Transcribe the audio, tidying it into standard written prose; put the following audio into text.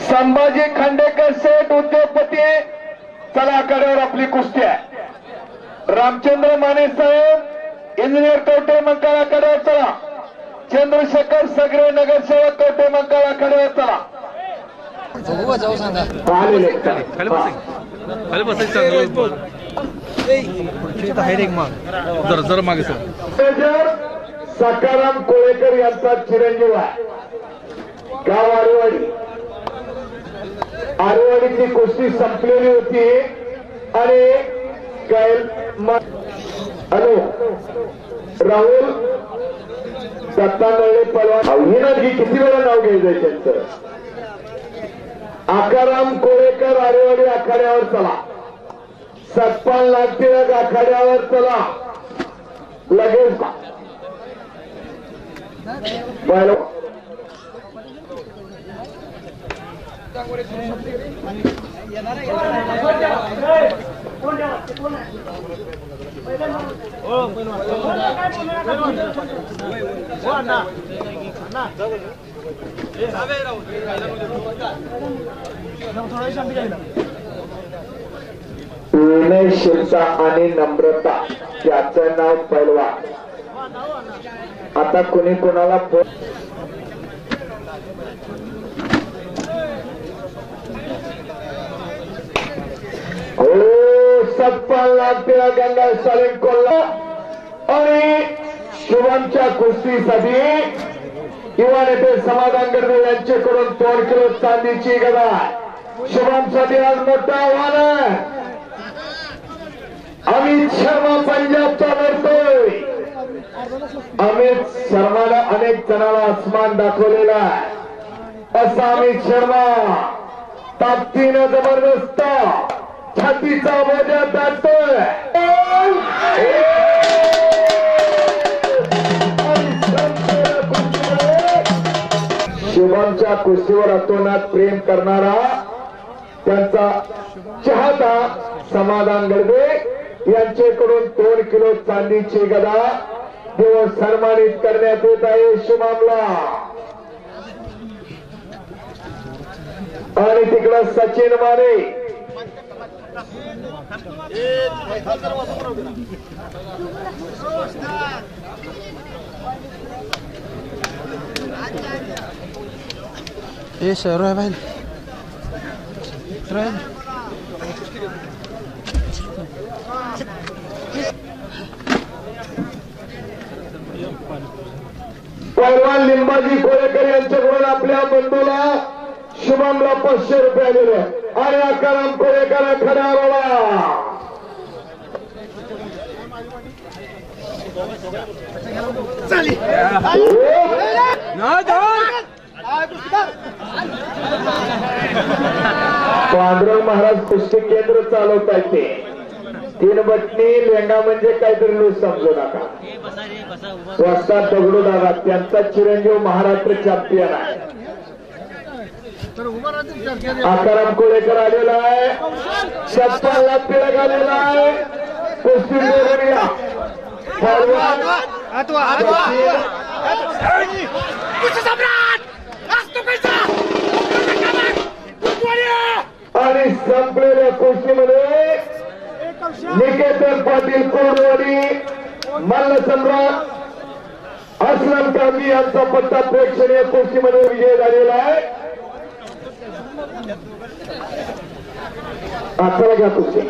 संभाजी खांडेकर सेठ उद्योगपती चला कड्यावर आपली कुस्ती आहे। रामचंद्र माने साहेब इंजिनियर कवठे मंकाळा कड्यावर चला। चंद्रशेखर सगळे नगरसेवक कवठे मंकाळा कड्यावर चला। जाऊ सांगा खाली बसायचं जरा मागे सकाराम कोळेकर यांचा चिरंजीव आहे। गाव आरेवाडी। आरेवाडीची कुस्ती संपलेली होती आणि हॅलो राहुल दत्तानळे पलवान ही किती वेळा नाव घ्यायचंय त्यांचं। आकाराम कोळेकर आरेवाडी आखाड्यावर चला। सतपाल नागटिळक आखाड्यावर चला लगेच पहिलो विनय शिरसा आणि नम्रता याचं नाव पैलवान। आता कुणी कोणाला सतपाल नागटिळा गंगा सालिम कोल्हा आणि शुभमच्या कुस्तीसाठी युवा नेते समाधान गडवे यांच्याकडून 2 किलो चांदीची गदा। शुभमसाठी आज मोठं आव्हान आहे। अमित शर्मा पंजाबचा लढतोय। अमित शर्माला अनेक जणांना आसमान दाखवलेला आहे। असा अमित शर्मा ताकदीनं जबरदस्त छातीचा बोजा टाकतोय। शुभमच्या कुस्तीवर अतोनात प्रेम करणारा त्यांचा चाहता समाधान गडवे यांच्याकडून 2 किलो चांदीची गदा देऊन सन्मानित करण्यात येत आहे शुभमला। आणि तिकडं सचिन माने ए सर है भाई पैलवान लिंबाजी कोळेकर यांच्याकडून आपल्या बंधूला शुभमला 500 रुपये आलेले आणि आकाराम कोळेकर खड्यावर पांडुरंग महाराज कुस्ती केंद्र चालवतायत ते 3 बटणी लेंगा म्हणजे काहीतरी लोक समजू नका। वस्ताद दगडू दादा त्यांचा चिरंजीव महाराष्ट्र चॅम्पियन आहे। आकाराम कोळेकर आलेला आहे। सतपाल नागटिळक आलेला आहे। कुस्ती लढवूया आणि संपलेल्या कुस्तीमध्ये निकेतन पाटील कोडवाडी मल्लसम्राट असलम कामी यांचा पट्टा प्रेक्षणीय कुस्तीमध्ये विजय झालेला आहे। आता घ्या कुस्ती।